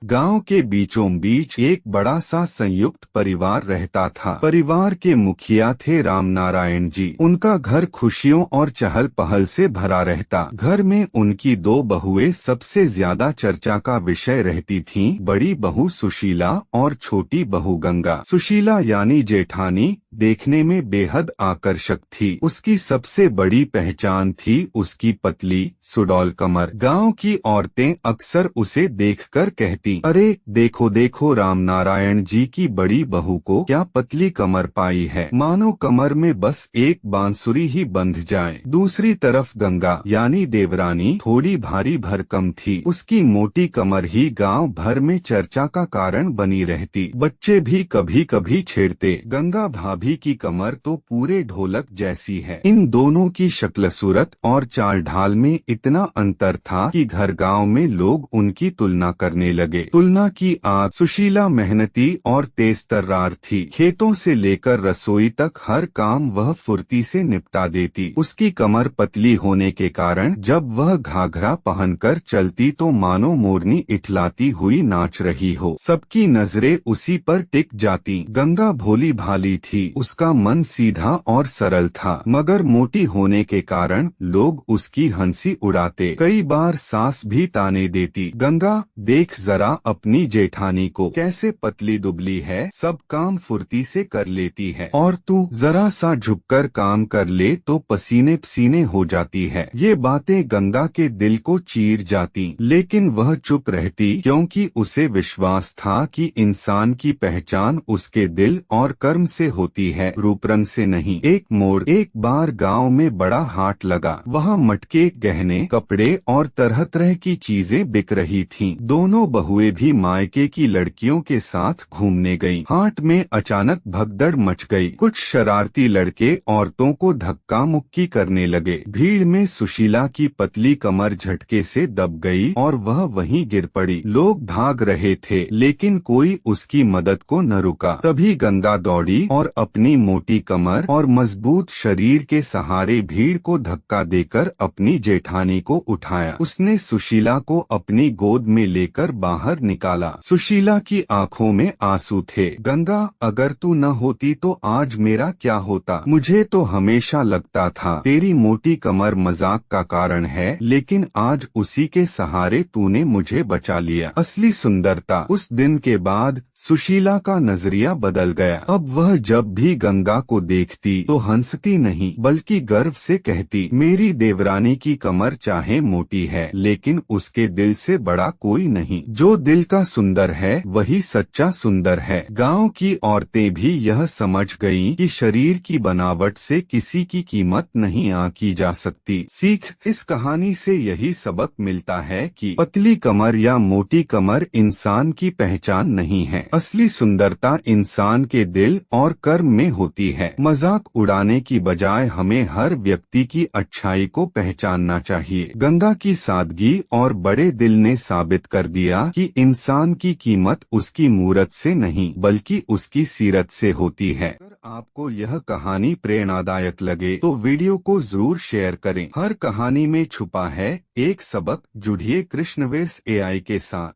गांव के बीचों बीच एक बड़ा सा संयुक्त परिवार रहता था। परिवार के मुखिया थे रामनारायण जी। उनका घर खुशियों और चहल पहल से भरा रहता। घर में उनकी दो बहुएं सबसे ज्यादा चर्चा का विषय रहती थीं, बड़ी बहू सुशीला और छोटी बहू गंगा। सुशीला यानी जेठानी देखने में बेहद आकर्षक थी। उसकी सबसे बड़ी पहचान थी उसकी पतली सुडौल कमर। गांव की औरतें अक्सर उसे देखकर कहती, अरे देखो देखो रामनारायण जी की बड़ी बहू को क्या पतली कमर पाई है, मानो कमर में बस एक बांसुरी ही बंध जाए। दूसरी तरफ गंगा यानी देवरानी थोड़ी भारी भरकम थी। उसकी मोटी कमर ही गांव भर में चर्चा का कारण बनी रहती। बच्चे भी कभी कभी छेड़ते, गंगा भाभी की कमर तो पूरे ढोलक जैसी है। इन दोनों की शक्ल सूरत और चाल ढाल में इतना अंतर था कि घर गांव में लोग उनकी तुलना करने लगे। तुलना की आग। सुशीला मेहनती और तेज तर्रार थी। खेतों से लेकर रसोई तक हर काम वह फुर्ती से निपटा देती। उसकी कमर पतली होने के कारण जब वह घाघरा पहनकर चलती तो मानो मोरनी इठलाती हुई नाच रही हो। सबकी नजरें उसी पर टिक जाती। गंगा भोली भाली थी। उसका मन सीधा और सरल था, मगर मोटी होने के कारण लोग उसकी हंसी उड़ाते। कई बार सास भी ताने देती, गंगा देख जरा अपनी जेठानी को, कैसे पतली दुबली है, सब काम फुर्ती से कर लेती है, और तू जरा सा झुककर काम कर ले तो पसीने पसीने हो जाती है। ये बातें गंगा के दिल को चीर जाती, लेकिन वह चुप रहती क्योंकि उसे विश्वास था कि इंसान की पहचान उसके दिल और कर्म से होती है, रूपरंग से नहीं। एक बार गांव में बड़ा हाट लगा। वहाँ मटके, गहने, कपड़े और तरह तरह की चीजें बिक रही थीं। दोनों बहुएं भी मायके की लड़कियों के साथ घूमने गईं। हाट में अचानक भगदड़ मच गई। कुछ शरारती लड़के औरतों को धक्का मुक्की करने लगे। भीड़ में सुशीला की पतली कमर झटके से दब गई और वह वहीं गिर पड़ी। लोग भाग रहे थे, लेकिन कोई उसकी मदद को न रुका। तभी गंगा दौड़ी और अपनी मोटी कमर और मजबूत शरीर के सहारे भीड़ को धक्का देकर अपनी जेठानी को उठाया। उसने सुशीला को अपनी गोद में लेकर बाहर निकाला। सुशीला की आंखों में आंसू थे। गंगा, अगर तू न होती तो आज मेरा क्या होता। मुझे तो हमेशा लगता था तेरी मोटी कमर मजाक का कारण है, लेकिन आज उसी के सहारे तूने मुझे बचा लिया। असली सुंदरता। उस दिन के बाद सुशीला का नजरिया बदल गया। अब वह जब भी गंगा को देखती तो हंसती नहीं, बल्कि गर्व से कहती, मेरी देवरानी की कमर चाहे मोटी है, लेकिन उसके दिल से बड़ा कोई नहीं। जो दिल का सुंदर है वही सच्चा सुंदर है। गांव की औरतें भी यह समझ गईं कि शरीर की बनावट से किसी की कीमत नहीं आंकी जा सकती। सीख। इस कहानी से यही सबक मिलता है कि पतली कमर या मोटी कमर इंसान की पहचान नहीं है। असली सुंदरता इंसान के दिल और कर्म में होती है। मजाक उड़ाने की बजाय हमें हर व्यक्ति की अच्छाई को पहचानना चाहिए। गंगा की सादगी और बड़े दिल ने साबित कर दिया कि इंसान की कीमत उसकी मूरत से नहीं, बल्कि उसकी सीरत से होती है। अगर आपको यह कहानी प्रेरणादायक लगे तो वीडियो को जरूर शेयर करें। हर कहानी में छुपा है एक सबक। जुड़िए कृष्णवेश AI के साथ।